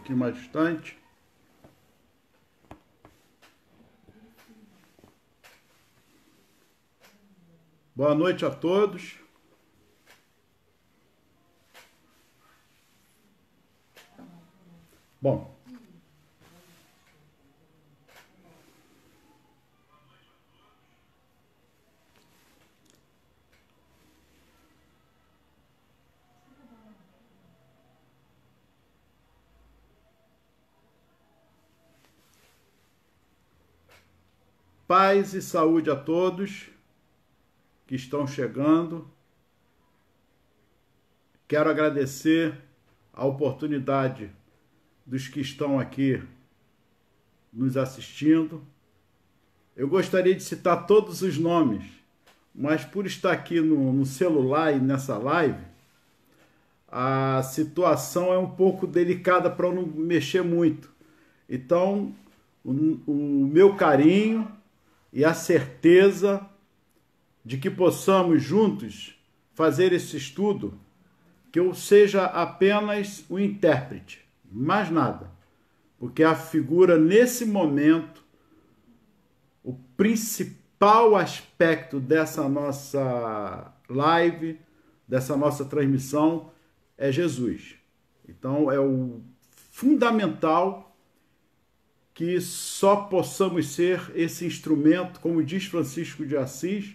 pouquinho mais distante. Boa noite a todos. Bom, paz e saúde a todos que estão chegando. Quero agradecer a oportunidade dos que estão aqui nos assistindo. Eu gostaria de citar todos os nomes, mas por estar aqui no celular e nessa live, a situação é um pouco delicada para eu não mexer muito. Então, o meu carinho e a certeza de que possamos juntos fazer esse estudo, que eu seja apenas o intérprete, mais nada, porque a figura nesse momento, o principal aspecto dessa nossa live, dessa nossa transmissão, é Jesus. Então é o fundamental que só possamos ser esse instrumento, como diz Francisco de Assis,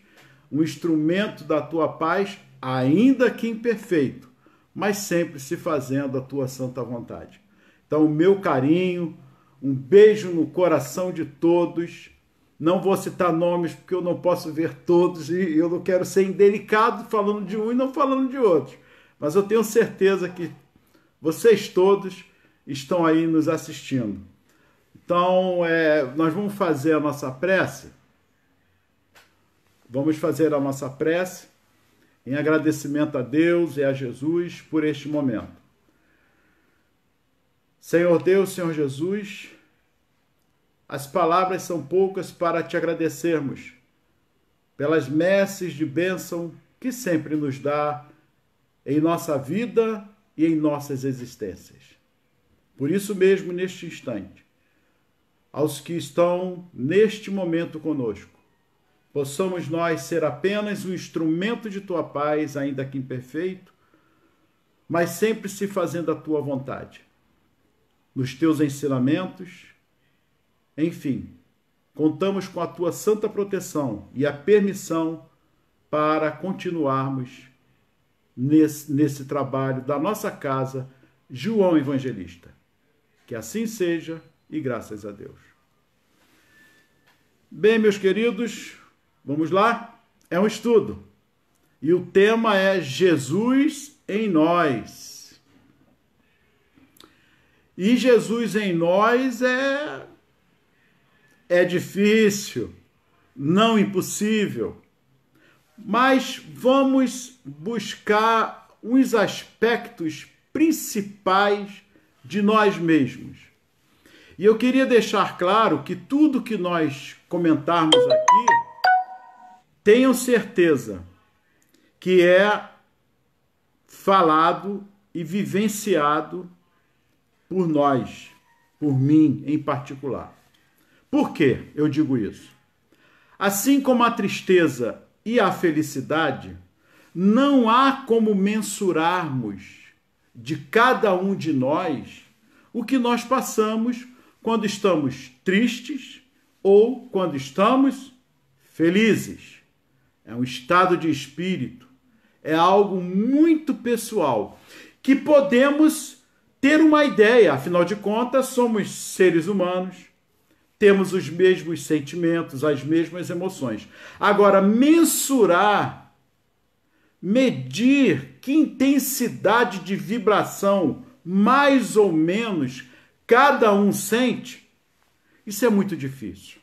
um instrumento da tua paz, ainda que imperfeito, mas sempre se fazendo a tua santa vontade. Então, o meu carinho, um beijo no coração de todos. Não vou citar nomes porque eu não posso ver todos e eu não quero ser indelicado falando de um e não falando de outro. Mas eu tenho certeza que vocês todos estão aí nos assistindo. Então, nós vamos fazer a nossa prece. Vamos fazer a nossa prece em agradecimento a Deus e a Jesus por este momento. Senhor Deus, Senhor Jesus, as palavras são poucas para te agradecermos pelas messes de bênção que sempre nos dá em nossa vida e em nossas existências. Por isso mesmo, neste instante, aos que estão neste momento conosco, possamos nós ser apenas um instrumento de tua paz, ainda que imperfeito, mas sempre se fazendo a tua vontade, nos teus ensinamentos. Enfim, contamos com a tua santa proteção e a permissão para continuarmos nesse trabalho da nossa casa, João Evangelista. Que assim seja e graças a Deus. Bem, meus queridos, vamos lá? É um estudo. E o tema é Jesus em nós. E Jesus em nós é difícil, não impossível. Mas vamos buscar uns aspectos principais de nós mesmos. E eu queria deixar claro que tudo que nós comentarmos aqui, tenham certeza que é falado e vivenciado por nós, por mim em particular. Por que eu digo isso? Assim como a tristeza e a felicidade, não há como mensurarmos de cada um de nós o que nós passamos quando estamos tristes ou quando estamos felizes. É um estado de espírito, é algo muito pessoal, que podemos ter uma ideia, afinal de contas, somos seres humanos, temos os mesmos sentimentos, as mesmas emoções. Agora, mensurar, medir que intensidade de vibração, mais ou menos, cada um sente, isso é muito difícil.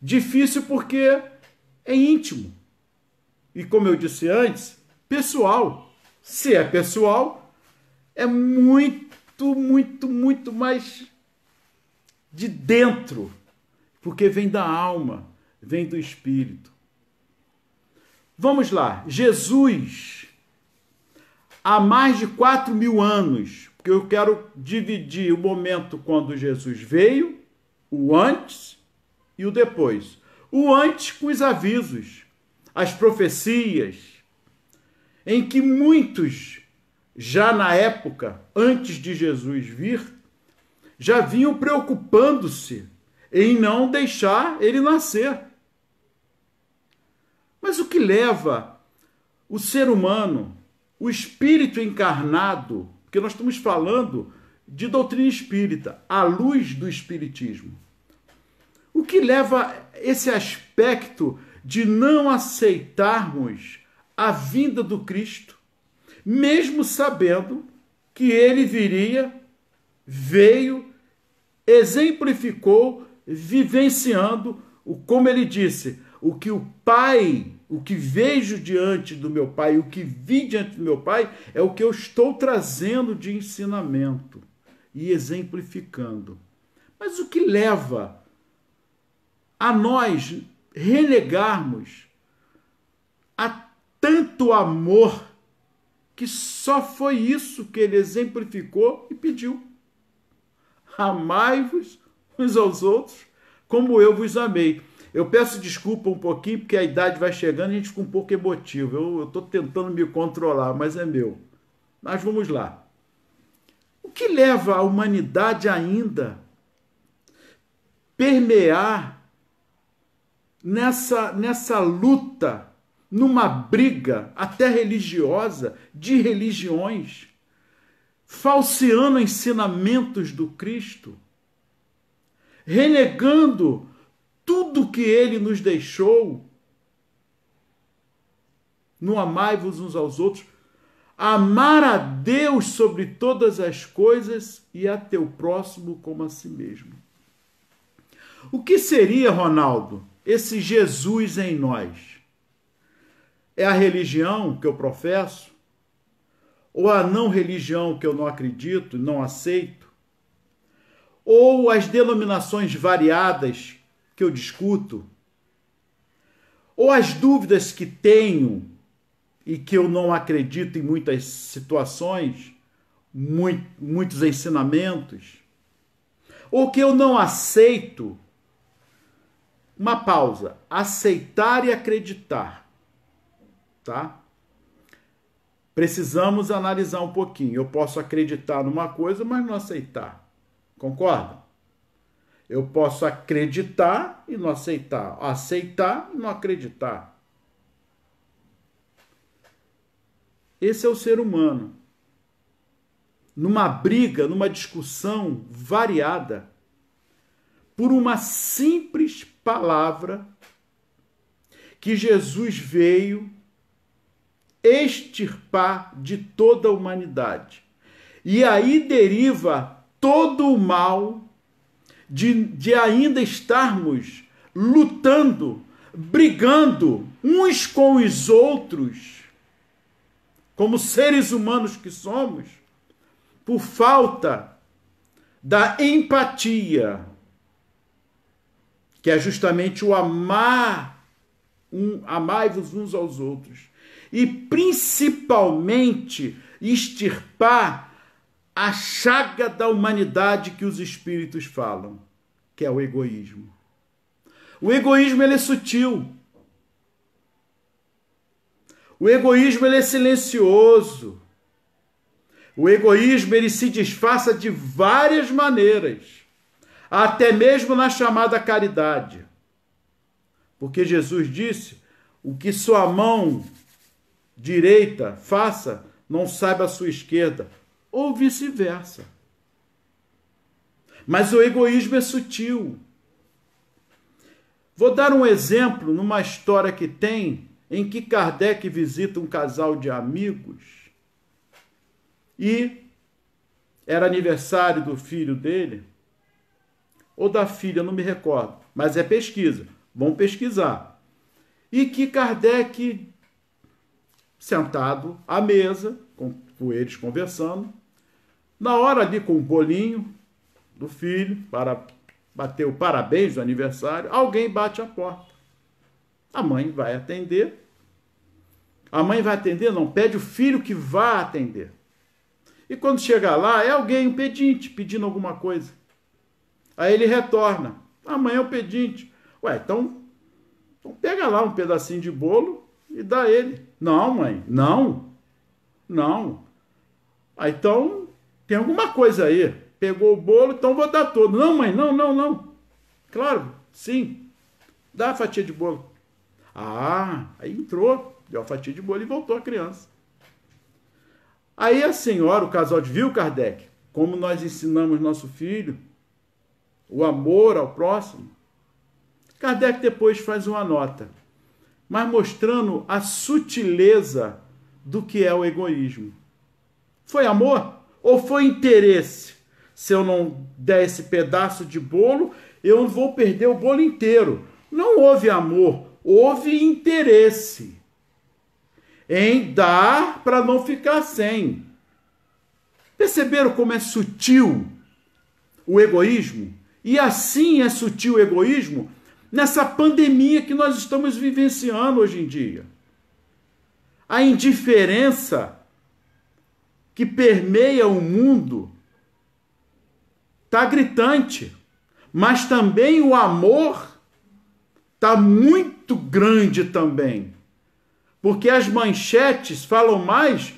Difícil porque é íntimo. E como eu disse antes, pessoal. Se é pessoal, é muito, muito, muito mais de dentro, porque vem da alma, vem do espírito. Vamos lá. Jesus, há mais de 4.000 anos, porque eu quero dividir o momento quando Jesus veio, o antes e o depois. O antes com os avisos, as profecias, em que muitos, já na época, antes de Jesus vir, já vinham preocupando-se em não deixar ele nascer. Mas o que leva o ser humano, o espírito encarnado, porque nós estamos falando de doutrina espírita, à luz do espiritismo, o que leva esse aspecto de não aceitarmos a vinda do Cristo, mesmo sabendo que ele viria, veio, exemplificou, vivenciando, como ele disse, o que o Pai, o que vejo diante do meu Pai, o que vi diante do meu Pai, é o que eu estou trazendo de ensinamento e exemplificando. Mas o que leva a nós renegarmos a tanto amor que só foi isso que ele exemplificou e pediu? Amai-vos uns aos outros como eu vos amei. Eu peço desculpa um pouquinho, porque a idade vai chegando e a gente fica um pouco emotivo. Eu estou tentando me controlar, mas é meu. Mas vamos lá. O que leva a humanidade ainda permear nessa luta, numa briga até religiosa, de religiões, falseando ensinamentos do Cristo, renegando tudo que ele nos deixou, no amai-vos uns aos outros, amar a Deus sobre todas as coisas e a teu próximo como a si mesmo. O que seria, Ronaldo, esse Jesus em nós? É a religião que eu professo? Ou a não religião que eu não acredito, não aceito? Ou as denominações variadas que eu discuto? Ou as dúvidas que tenho e que eu não acredito em muitas situações, muitos ensinamentos? Ou que eu não aceito? Uma pausa. Aceitar e acreditar. Tá? Precisamos analisar um pouquinho. Eu posso acreditar numa coisa, mas não aceitar. Concorda? Eu posso acreditar e não aceitar. Aceitar e não acreditar. Esse é o ser humano. Numa briga, numa discussão variada, por uma simples palavra que Jesus veio extirpar de toda a humanidade. E aí deriva todo o mal de ainda estarmos lutando, brigando uns com os outros, como seres humanos que somos, por falta da empatia, que é justamente o amai-vos uns aos outros. E principalmente extirpar a chaga da humanidade que os espíritos falam, que é o egoísmo. O egoísmo, ele é sutil. O egoísmo, ele é silencioso. O egoísmo, ele se disfarça de várias maneiras, até mesmo na chamada caridade. Porque Jesus disse, o que sua mão direita faça, não saiba a sua esquerda, ou vice-versa. Mas o egoísmo é sutil. Vou dar um exemplo numa história que tem, em que Kardec visita um casal de amigos e era aniversário do filho dele, ou da filha, não me recordo, mas é pesquisa, vão pesquisar. E que Kardec, sentado à mesa, com eles conversando, na hora ali com o bolinho do filho, para bater o parabéns do aniversário, alguém bate a porta. A mãe vai atender. A mãe vai atender? Não, pede o filho que vá atender. E quando chegar lá, é alguém, um pedinte, pedindo alguma coisa. Aí ele retorna. Amanhã é o pedinte. Ué, então pega lá um pedacinho de bolo e dá a ele. Não, mãe, não. Aí, então, tem alguma coisa aí. Pegou o bolo, então vou dar todo. Não, mãe, não. Claro, sim. Dá a fatia de bolo. Aí entrou, deu a fatia de bolo e voltou a criança. Aí a senhora, o casal, viu, Kardec, como nós ensinamos nosso filho, o amor ao próximo. Kardec depois faz uma nota, mas mostrando a sutileza do que é o egoísmo. Foi amor ou foi interesse? Se eu não der esse pedaço de bolo, eu vou perder o bolo inteiro. Não houve amor, houve interesse em dar para não ficar sem. Perceberam como é sutil o egoísmo? E assim é sutil o egoísmo nessa pandemia que nós estamos vivenciando hoje em dia. A indiferença que permeia o mundo está gritante, mas também o amor está muito grande também, porque as manchetes falam mais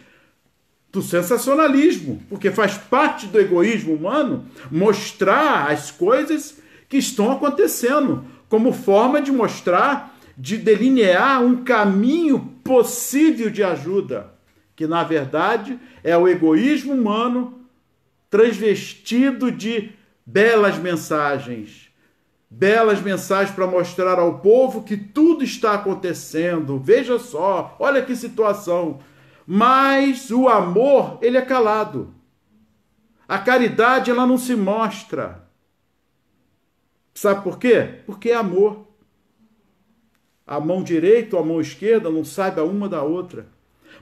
do sensacionalismo, porque faz parte do egoísmo humano mostrar as coisas que estão acontecendo, como forma de mostrar, de delinear um caminho possível de ajuda, que na verdade é o egoísmo humano transvestido de belas mensagens para mostrar ao povo que tudo está acontecendo. Veja só, olha que situação. Mas o amor, ele é calado. A caridade, ela não se mostra. Sabe por quê? Porque é amor. A mão direita ou a mão esquerda não sabe a uma da outra.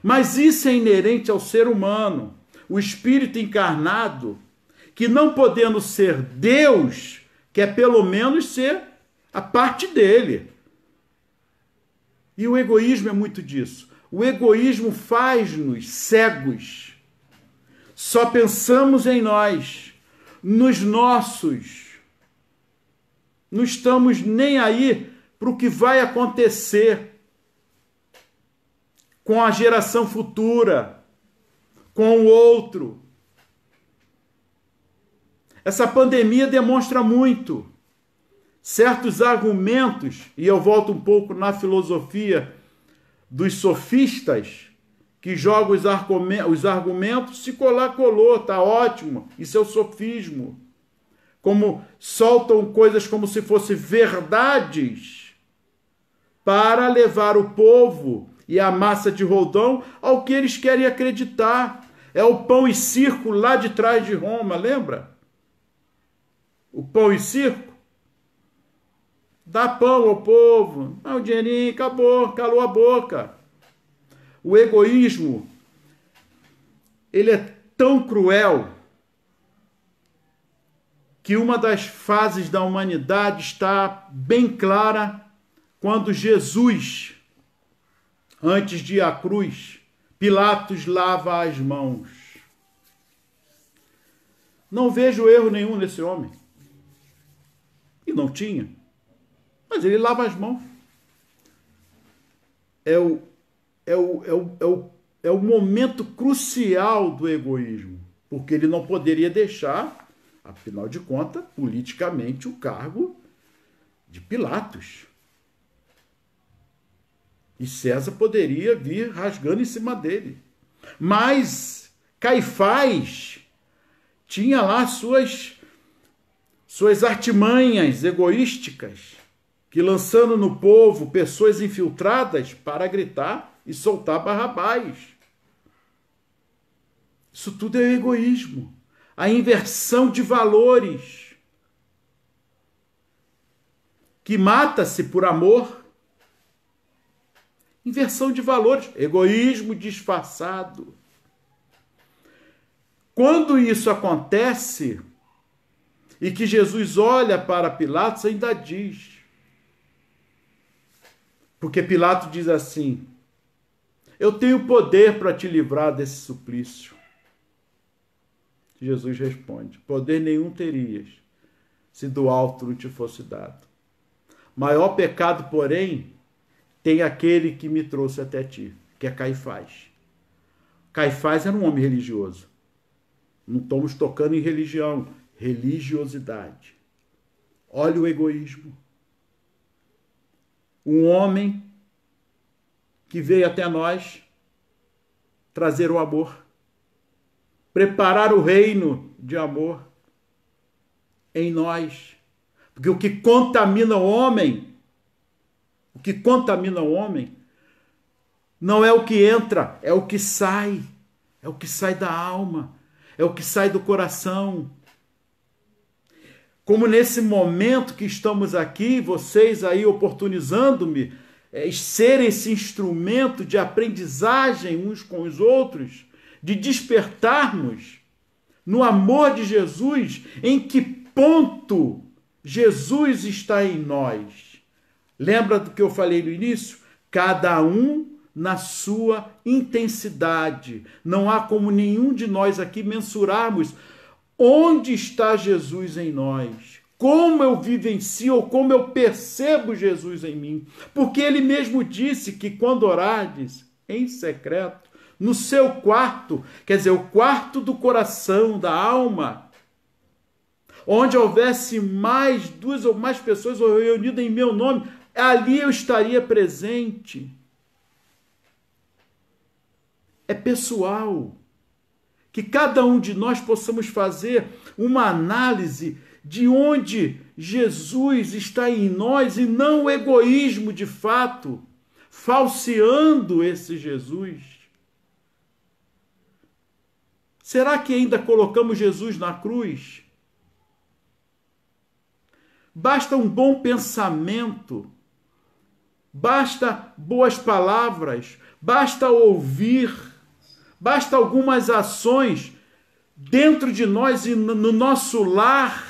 Mas isso é inerente ao ser humano. O espírito encarnado, que não podendo ser Deus, quer pelo menos ser a parte dele. E o egoísmo é muito disso. O egoísmo faz-nos cegos. Só pensamos em nós, nos nossos. Não estamos nem aí para o que vai acontecer com a geração futura, com o outro. Essa pandemia demonstra muito. Certos argumentos, e eu volto um pouco na filosofia dos sofistas, que jogam os argumentos, se colar, colou, tá ótimo, isso é o sofismo. Como soltam coisas como se fossem verdades para levar o povo e a massa de roldão ao que eles querem acreditar. É o pão e circo lá de trás de Roma, lembra? O pão e circo? Dá pão ao povo, dá um dinheirinho, acabou, calou a boca. O egoísmo, ele é tão cruel que uma das fases da humanidade está bem clara quando Jesus, antes de ir à cruz, Pilatos lava as mãos. Não vejo erro nenhum nesse homem. E não tinha. Mas ele lava as mãos. É o momento crucial do egoísmo, porque ele não poderia deixar, afinal de contas, politicamente, o cargo de Pilatos. E César poderia vir rasgando em cima dele. Mas Caifás tinha lá suas artimanhas egoísticas, que lançando no povo pessoas infiltradas para gritar e soltar Barrabás. Isso tudo é egoísmo. A inversão de valores, que mata-se por amor. Inversão de valores, egoísmo disfarçado. Quando isso acontece, e que Jesus olha para Pilatos, ainda diz, porque Pilatos diz assim: eu tenho poder para te livrar desse suplício. Jesus responde: poder nenhum terias, se do alto não te fosse dado. Maior pecado, porém, tem aquele que me trouxe até ti, que é Caifás. Caifás era um homem religioso. Não estamos tocando em religião, religiosidade. Olha o egoísmo. Um homem que veio até nós trazer o amor, preparar o reino de amor em nós. Porque o que contamina o homem, não é o que entra, é o que sai. É o que sai da alma, é o que sai do coração. Como nesse momento que estamos aqui, vocês aí oportunizando-me, ser esse instrumento de aprendizagem uns com os outros, de despertarmos no amor de Jesus, em que ponto Jesus está em nós. Lembra do que eu falei no início? Cada um na sua intensidade. Não há como nenhum de nós aqui mensurarmos onde está Jesus em nós, como eu vivencio ou como eu percebo Jesus em mim. Porque ele mesmo disse que quando orardes em secreto, no seu quarto, quer dizer, o quarto do coração, da alma, onde houvesse mais duas ou mais pessoas reunidas em meu nome, ali eu estaria presente. É pessoal. Que cada um de nós possamos fazer uma análise de onde Jesus está em nós e não o egoísmo de fato, falseando esse Jesus. Será que ainda colocamos Jesus na cruz? Basta um bom pensamento, basta boas palavras, basta ouvir, basta algumas ações dentro de nós e no nosso lar,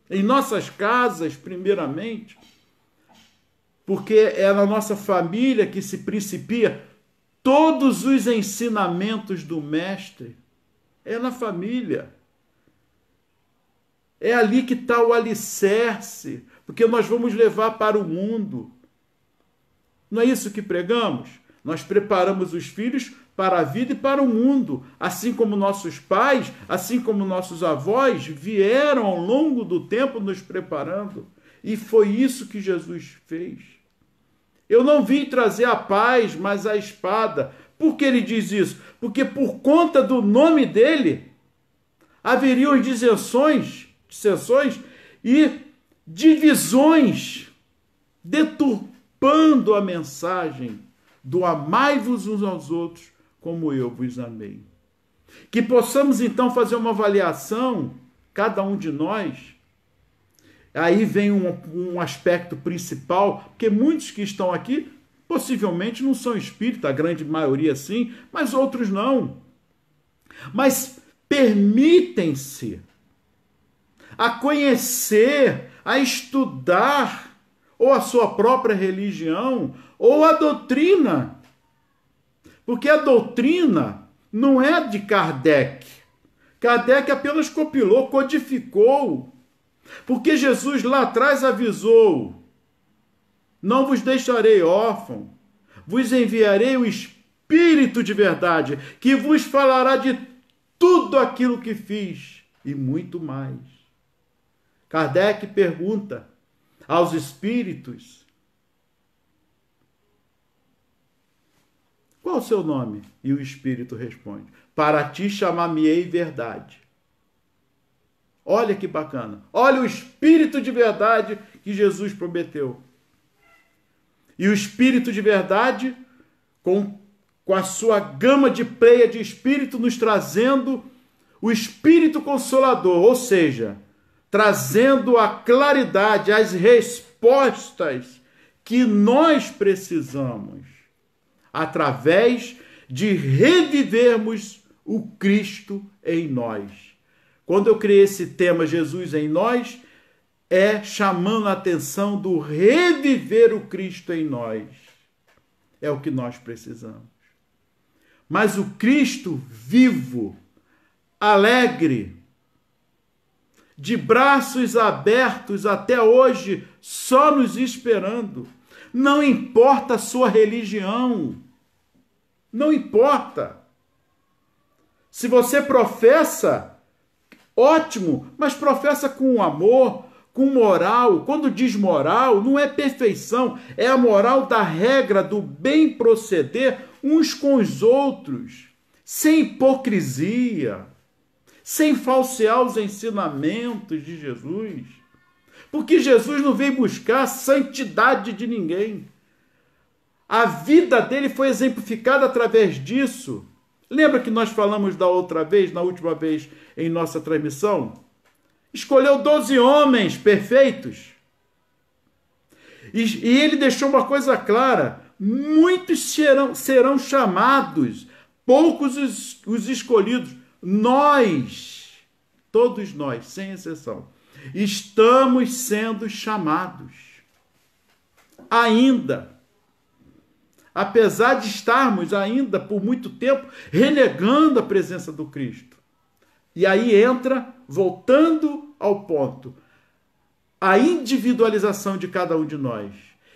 em nossas casas, primeiramente, porque é na nossa família que se principia todos os ensinamentos do Mestre. É na família. É ali que está o alicerce, porque nós vamos levar para o mundo. Não é isso que pregamos? Nós preparamos os filhos para a vida e para o mundo, assim como nossos pais, assim como nossos avós vieram ao longo do tempo nos preparando. E foi isso que Jesus fez. Eu não vim trazer a paz, mas a espada. Por que ele diz isso? Porque por conta do nome dele, haveriam dissensões e divisões, deturpando a mensagem do amai-vos uns aos outros como eu vos amei. Que possamos então fazer uma avaliação, cada um de nós. Aí vem um aspecto principal, porque muitos que estão aqui possivelmente não são espíritas, a grande maioria sim, mas outros não. Mas permitem-se a conhecer, a estudar ou a sua própria religião ou a doutrina. Porque a doutrina não é de Kardec. Kardec apenas compilou, codificou. Porque Jesus lá atrás avisou: não vos deixarei órfão, vos enviarei o Espírito de verdade, que vos falará de tudo aquilo que fiz e muito mais. Kardec pergunta aos espíritos: qual o seu nome? E o espírito responde: para ti chamar-me-ei verdade. Olha que bacana. Olha o Espírito de verdade que Jesus prometeu. E o Espírito de verdade, com a sua gama de pleia de Espírito, nos trazendo o Espírito Consolador, ou seja, trazendo a claridade, as respostas que nós precisamos, através de revivermos o Cristo em nós. Quando eu criei esse tema Jesus em nós, é chamando a atenção do reviver o Cristo em nós. É o que nós precisamos. Mas o Cristo vivo, alegre, de braços abertos até hoje, só nos esperando. Não importa a sua religião, não importa. Se você professa, ótimo, mas professa com amor, com moral. Quando diz moral, não é perfeição, é a moral da regra do bem proceder uns com os outros, sem hipocrisia, sem falsear os ensinamentos de Jesus. Porque Jesus não veio buscar a santidade de ninguém. A vida dele foi exemplificada através disso. Lembra que nós falamos da outra vez, na última vez em nossa transmissão? Escolheu 12 homens perfeitos. E ele deixou uma coisa clara: muitos serão chamados, poucos os escolhidos. Nós, todos nós, sem exceção, estamos sendo chamados. Ainda. Apesar de estarmos ainda por muito tempo renegando a presença do Cristo. E aí entra, voltando ao ponto, a individualização de cada um de nós.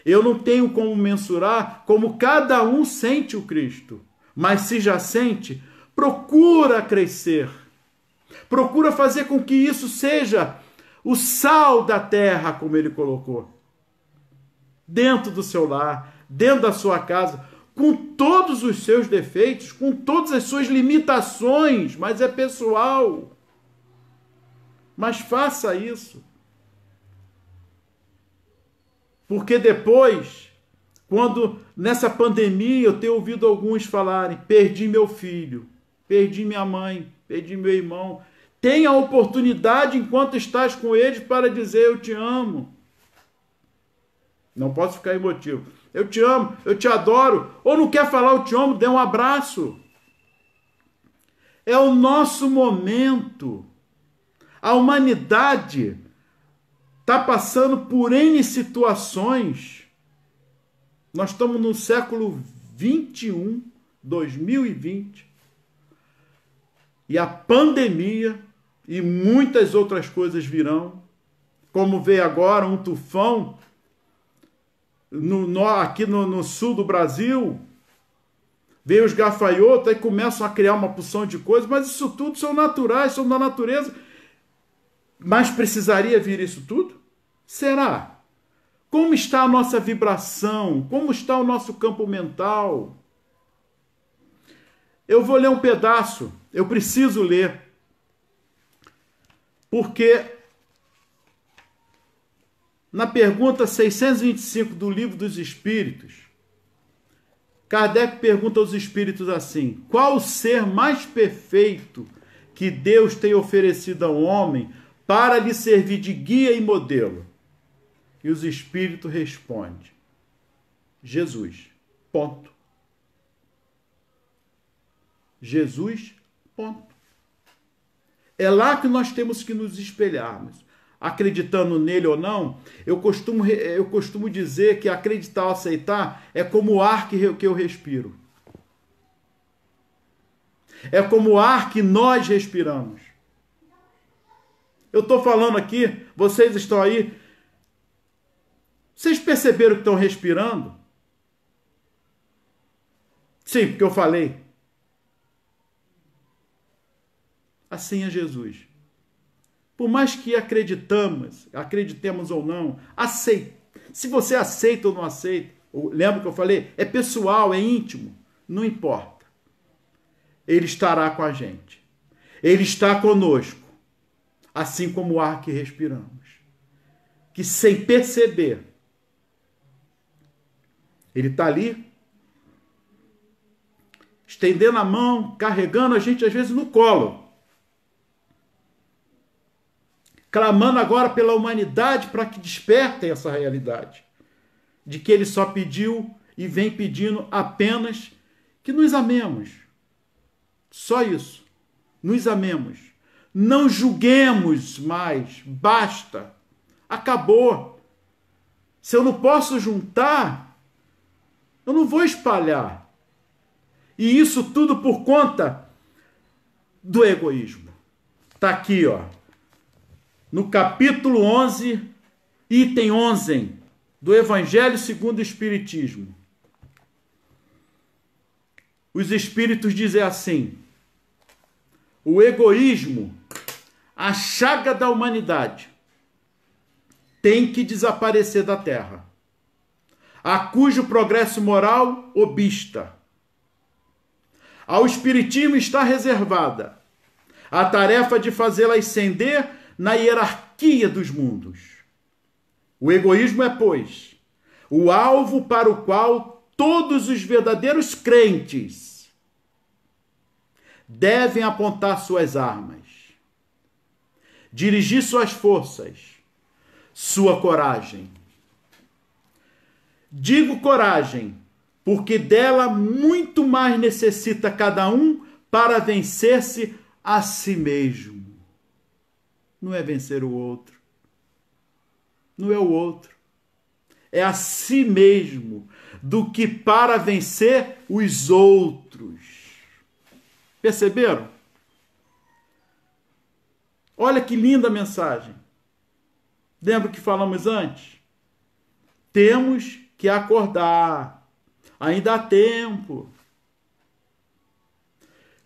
Eu não tenho como mensurar como cada um sente o Cristo, mas se já sente, procura crescer, procura fazer com que isso seja o sal da terra, como ele colocou, dentro do seu lar, dentro da sua casa, com todos os seus defeitos, com todas as suas limitações, mas é pessoal. Mas faça isso. Porque depois, quando nessa pandemia eu tenho ouvido alguns falarem: perdi meu filho, perdi minha mãe, perdi meu irmão. Tenha a oportunidade, enquanto estás com eles, para dizer: eu te amo. Não posso ficar emotivo. Eu te amo, eu te adoro. Ou não quer falar eu te amo, dê um abraço. É o nosso momento. A humanidade está passando por N situações. Nós estamos no século 21, 2020. E a pandemia e muitas outras coisas virão. Como veio agora um tufão aqui no sul do Brasil. Veio os gafanhotos e começam a criar uma porção de coisas, mas isso tudo são naturais, são da natureza. Mas precisaria vir isso tudo? Será? Como está a nossa vibração? Como está o nosso campo mental? Eu vou ler um pedaço, eu preciso ler, porque na pergunta 625 do Livro dos Espíritos, Kardec pergunta aos espíritos assim: qual o ser mais perfeito que Deus tem oferecido ao homem para lhe servir de guia e modelo? E os espíritos respondem: Jesus. Ponto. Jesus. Ponto. É lá que nós temos que nos espelharmos. Acreditando nele ou não, eu costumo dizer que acreditar ou aceitar é como o ar que eu respiro. É como o ar que nós respiramos. Eu estou falando aqui, vocês estão aí. Vocês perceberam que estão respirando? Sim, porque eu falei. Assim é Jesus. Por mais que acreditemos ou não, se você aceita ou não aceita, lembra que eu falei? É pessoal, é íntimo, não importa. Ele estará com a gente. Ele está conosco, assim como o ar que respiramos. Que sem perceber, ele está ali, estendendo a mão, carregando a gente às vezes no colo, clamando agora pela humanidade para que despertem essa realidade de que ele só pediu e vem pedindo apenas que nos amemos. Só isso. Nos amemos. Não julguemos mais. Basta. Acabou. Se eu não posso juntar, eu não vou espalhar. E isso tudo por conta do egoísmo. está aqui, ó, no capítulo 11, item 11, do Evangelho segundo o Espiritismo. Os Espíritos dizem assim: o egoísmo, a chaga da humanidade, tem que desaparecer da Terra, a cujo progresso moral obsta. Ao Espiritismo está reservada a tarefa de fazê-la ascender na hierarquia dos mundos. O egoísmo é, pois, o alvo para o qual todos os verdadeiros crentes devem apontar suas armas, dirigir suas forças, sua coragem. Digo coragem, porque dela muito mais necessita cada um para vencer-se a si mesmo. Não é vencer o outro. Não é o outro. É a si mesmo, do que para vencer os outros. Perceberam? Olha que linda mensagem. Lembra que falamos antes? Temos que acordar. Ainda há tempo.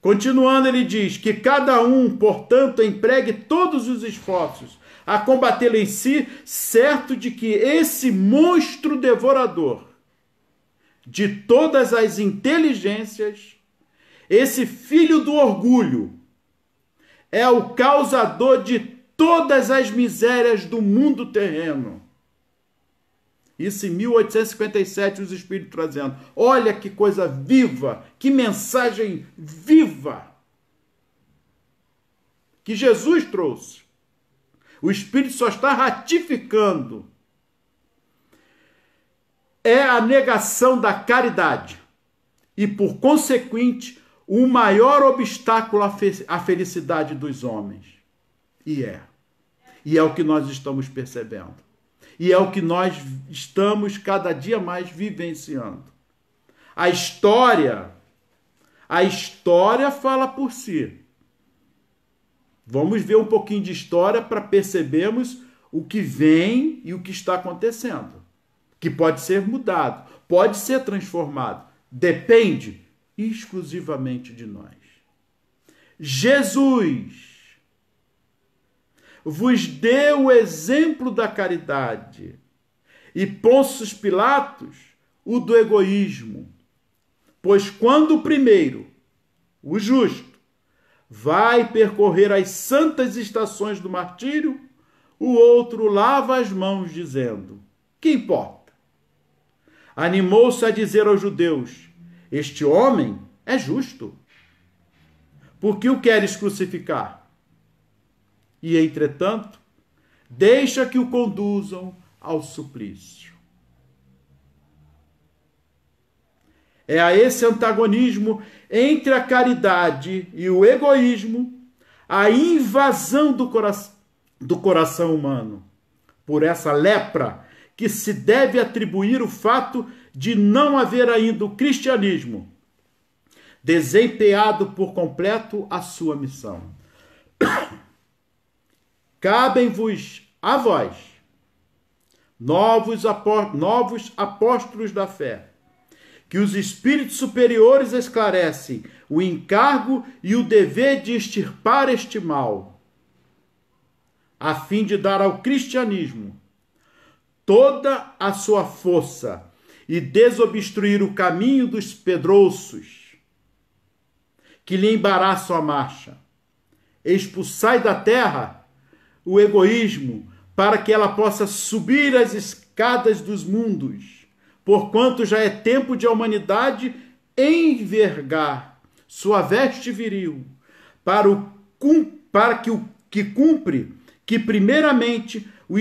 Continuando, ele diz que cada um, portanto, empregue todos os esforços a combatê-lo em si, certo de que esse monstro devorador de todas as inteligências, esse filho do orgulho, é o causador de todas as misérias do mundo terreno. Isso em 1857, os Espíritos trazendo. Olha que coisa viva, que mensagem viva que Jesus trouxe. O Espírito só está ratificando. É a negação da caridade e, por consequente, o maior obstáculo à felicidade dos homens. E é o que nós estamos percebendo. E é o que nós estamos cada dia mais vivenciando. A história fala por si. Vamos ver um pouquinho de história para percebermos o que vem e o que está acontecendo. Que pode ser mudado, pode ser transformado. Depende exclusivamente de nós. Jesus vos deu o exemplo da caridade e Pôncio Pilatos o do egoísmo. Pois quando o primeiro, o justo, vai percorrer as santas estações do martírio, o outro lava as mãos dizendo: que importa? Animou-se a dizer aos judeus: este homem é justo. Por que o queres crucificar? E, entretanto, deixa que o conduzam ao suplício. É a esse antagonismo entre a caridade e o egoísmo, a invasão do coração humano, por essa lepra, que se deve atribuir o fato de não haver ainda o cristianismo desempenhado por completo a sua missão. Cabem-vos a vós, novos apóstolos da fé, que os espíritos superiores esclarecem o encargo e o dever de extirpar este mal, a fim de dar ao cristianismo toda a sua força e desobstruir o caminho dos pedrouços que lhe embaraçam a marcha. Expulsai da terra o egoísmo, para que ela possa subir as escadas dos mundos, porquanto já é tempo de a humanidade envergar sua veste viril, para que cumpre que primeiramente o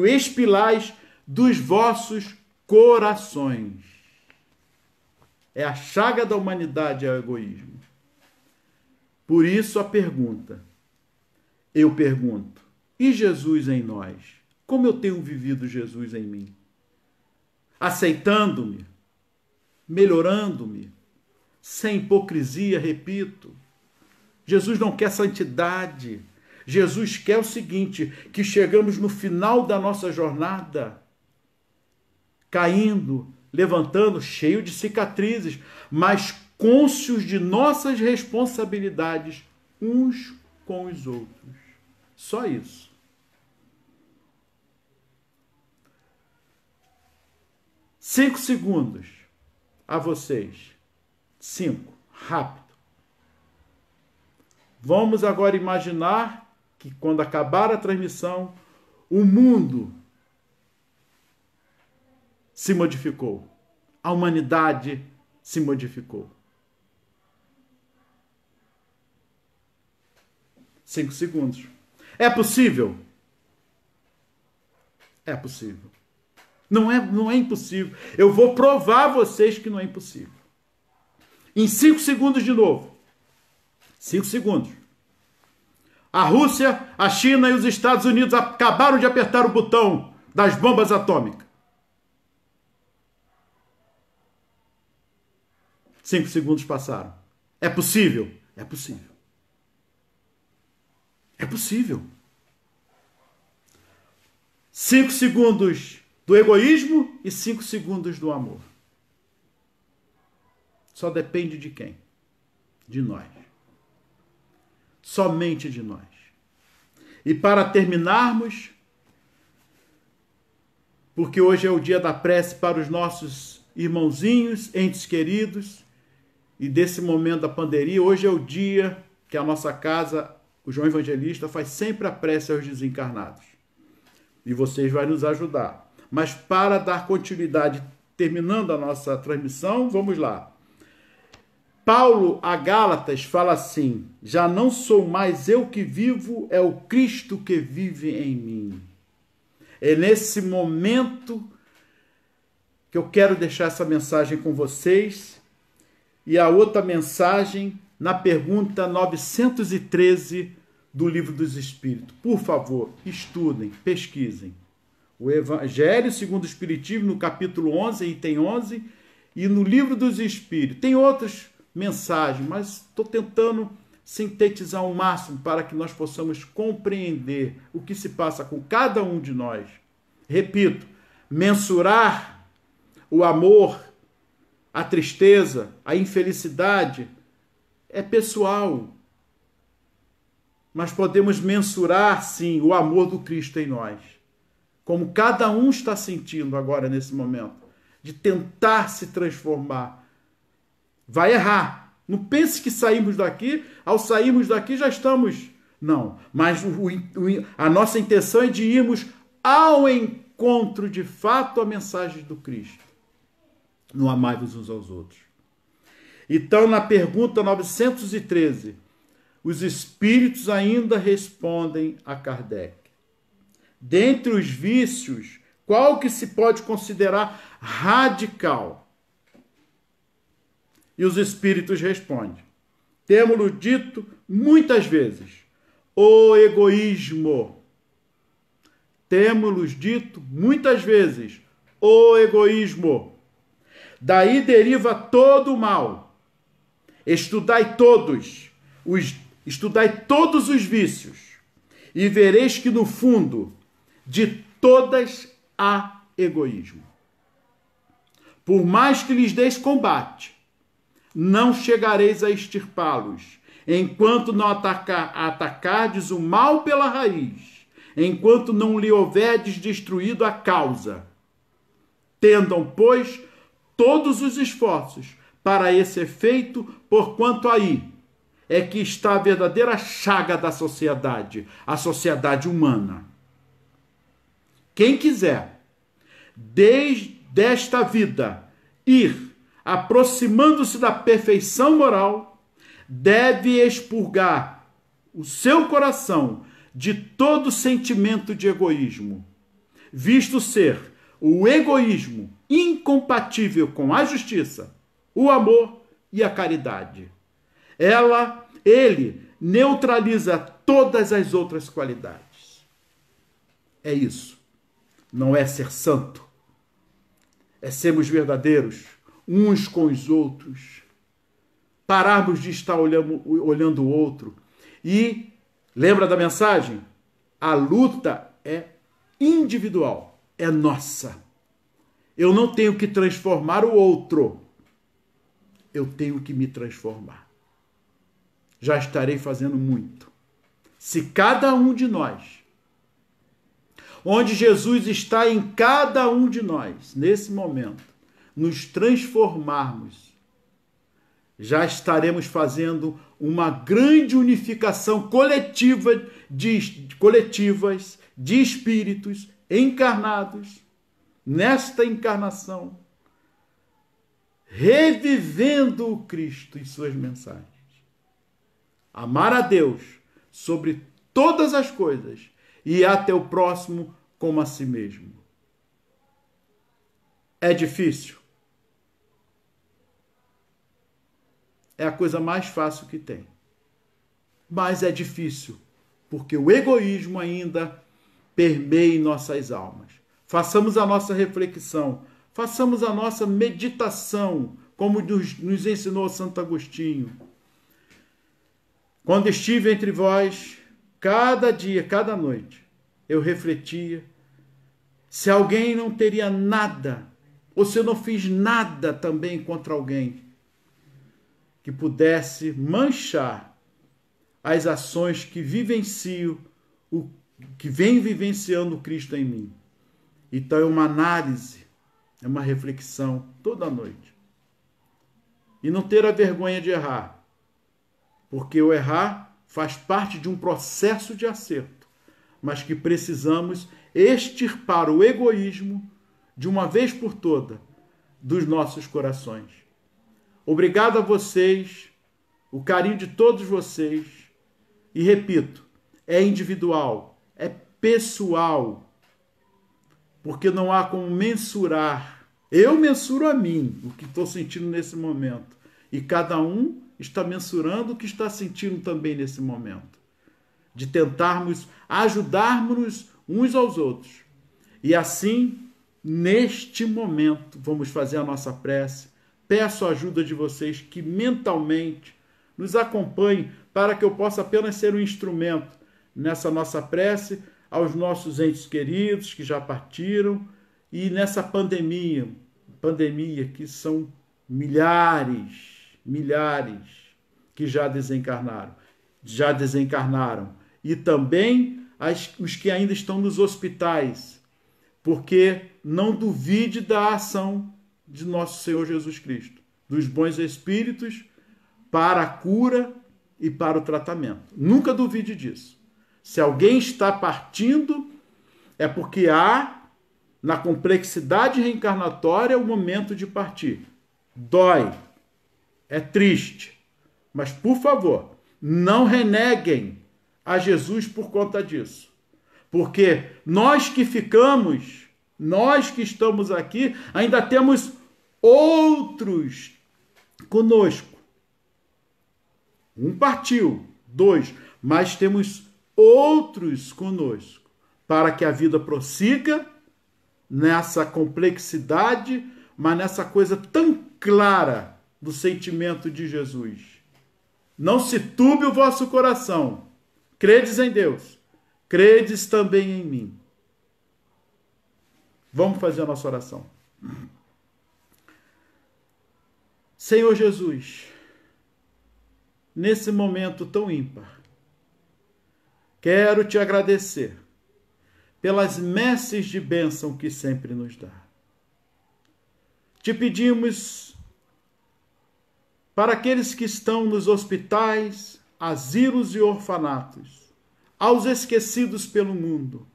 expilais dos vossos corações. É a chaga da humanidade, é o egoísmo. Por isso a pergunta, eu pergunto, e Jesus em nós? Como eu tenho vivido Jesus em mim? Aceitando-me, melhorando-me, sem hipocrisia, repito. Jesus não quer santidade. Jesus quer o seguinte, que chegamos no final da nossa jornada, caindo, levantando, cheio de cicatrizes, mas cônscios de nossas responsabilidades uns com os outros. Só isso. Cinco segundos a vocês. 5. Rápido. Vamos agora imaginar que quando acabar a transmissão, o mundo se modificou. A humanidade se modificou. 5 segundos. É possível? É possível. Não é impossível. Eu vou provar a vocês que não é impossível. Em 5 segundos de novo. 5 segundos. A Rússia, a China e os Estados Unidos acabaram de apertar o botão das bombas atômicas. 5 segundos passaram. É possível? É possível. É possível. 5 segundos do egoísmo e 5 segundos do amor. Só depende de quem? De nós. Somente de nós. E para terminarmos, porque hoje é o dia da prece para os nossos irmãozinhos, entes queridos, e desse momento da pandemia, hoje é o dia que a nossa casa, o João Evangelista, faz sempre a prece aos desencarnados. E vocês vão nos ajudar. Mas para dar continuidade, terminando a nossa transmissão, vamos lá. Paulo a Gálatas fala assim: já não sou mais eu que vivo, é o Cristo que vive em mim. É nesse momento que eu quero deixar essa mensagem com vocês. E a outra mensagem na pergunta 913 do Livro dos Espíritos. Por favor, estudem, pesquisem. O Evangelho segundo o Espiritismo, no capítulo 11, item 11, e no Livro dos Espíritos. Tem outras mensagens, mas estou tentando sintetizar ao máximo para que nós possamos compreender o que se passa com cada um de nós. Repito, mensurar o amor, a tristeza, a infelicidade é pessoal. Mas podemos mensurar, sim, o amor do Cristo em nós. Como cada um está sentindo agora, nesse momento, de tentar se transformar. Vai errar. Não pense que saímos daqui, ao sairmos daqui já estamos... Não, mas a nossa intenção é de irmos ao encontro, de fato, a mensagem do Cristo. No amai-vos uns aos outros. Então, na pergunta 913, os espíritos ainda respondem a Kardec. Dentre os vícios, qual que se pode considerar radical? E os espíritos respondem. Temos-lo dito muitas vezes. O egoísmo. Temos-lo dito muitas vezes. O egoísmo. Daí deriva todo o mal. Estudai todos os vícios, e vereis que no fundo de todas há egoísmo. Por mais que lhes deis combate, não chegareis a extirpá-los, enquanto não atacardes o mal pela raiz, enquanto não lhe houverdes destruído a causa. Tendam, pois, todos os esforços para esse efeito, porquanto aí é que está a verdadeira chaga da sociedade, a sociedade humana. Quem quiser, desde esta vida, ir aproximando-se da perfeição moral, deve expurgar o seu coração de todo sentimento de egoísmo, visto ser o egoísmo incompatível com a justiça, o amor e a caridade. Ele neutraliza todas as outras qualidades. É isso. Não é ser santo. É sermos verdadeiros uns com os outros. Pararmos de estar olhando o outro e Lembra da mensagem? A luta é individual, é nossa. Eu não tenho que transformar o outro, eu tenho que me transformar. Já estarei fazendo muito. Se cada um de nós, onde Jesus está em cada um de nós, nesse momento, nos transformarmos, já estaremos fazendo uma grande unificação coletivas de espíritos encarnados nesta encarnação, revivendo o Cristo em suas mensagens. Amar a Deus sobre todas as coisas e a teu próximo como a si mesmo. É difícil? É a coisa mais fácil que tem. Mas é difícil, porque o egoísmo ainda permeia em nossas almas. Façamos a nossa reflexão, façamos a nossa meditação, como nos ensinou Santo Agostinho. Quando estive entre vós, cada dia, cada noite, eu refletia se alguém não teria nada, ou se eu não fiz nada também contra alguém, que pudesse manchar as ações que vivencio, que vem vivenciando o Cristo em mim. Então é uma análise, é uma reflexão toda noite. E não ter a vergonha de errar, porque o errar faz parte de um processo de acerto, mas que precisamos extirpar o egoísmo de uma vez por toda dos nossos corações. Obrigado a vocês, o carinho de todos vocês, e repito, é individual, é pessoal, porque não há como mensurar. Eu mensuro a mim, o que estou sentindo nesse momento, e cada um está mensurando o que está sentindo também nesse momento, de tentarmos ajudarmos uns aos outros. E assim, neste momento, vamos fazer a nossa prece. Peço a ajuda de vocês que mentalmente nos acompanhem para que eu possa apenas ser um instrumento nessa nossa prece aos nossos entes queridos que já partiram e nessa pandemia que são milhares que já desencarnaram e também os que ainda estão nos hospitais, porque não duvide da ação de nosso Senhor Jesus Cristo, dos bons espíritos para a cura e para o tratamento. Nunca duvide disso. Se alguém está partindo, é porque há, na complexidade reencarnatória, o momento de partir. Dói, é triste, mas, por favor, não reneguem a Jesus por conta disso. Porque nós que ficamos, nós que estamos aqui, ainda temos outros conosco. Um partiu, 2, mas temos outros conosco, para que a vida prossiga nessa complexidade, mas nessa coisa tão clara do sentimento de Jesus. Não se turbe o vosso coração. Credes em Deus, credes também em mim. Vamos fazer a nossa oração. Senhor Jesus, nesse momento tão ímpar, quero te agradecer pelas messes de bênção que sempre nos dá. Te pedimos para aqueles que estão nos hospitais, asilos e orfanatos, aos esquecidos pelo mundo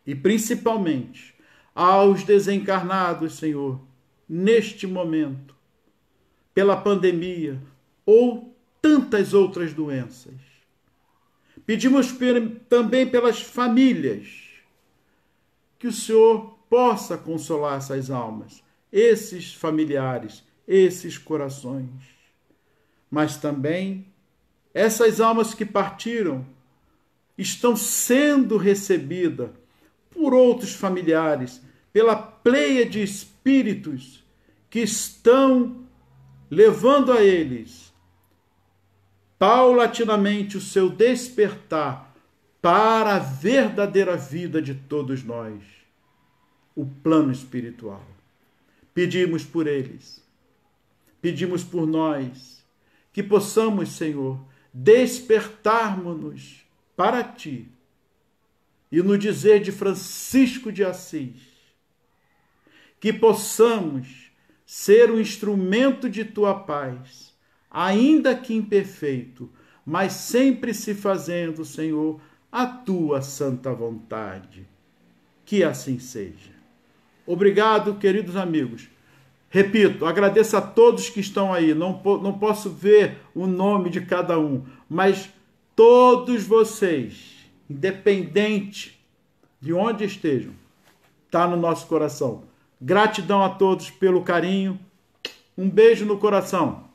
e principalmente aos desencarnados, Senhor, neste momento, pela pandemia ou tantas outras doenças. Pedimos também pelas famílias, que o Senhor possa consolar essas almas, esses familiares, esses corações. Mas também essas almas que partiram estão sendo recebidas por outros familiares, pela pleia de espíritos que estão levando a eles paulatinamente o seu despertar para a verdadeira vida de todos nós, o plano espiritual. Pedimos por eles, pedimos por nós, que possamos, Senhor, despertarmos-nos para Ti, e no dizer de Francisco de Assis, que possamos ser um instrumento de Tua paz, ainda que imperfeito, mas sempre se fazendo, Senhor, a Tua santa vontade. Que assim seja. Obrigado, queridos amigos. Repito, agradeço a todos que estão aí. Não posso ver o nome de cada um, mas todos vocês, independente de onde estejam, está no nosso coração. Gratidão a todos pelo carinho. Um beijo no coração.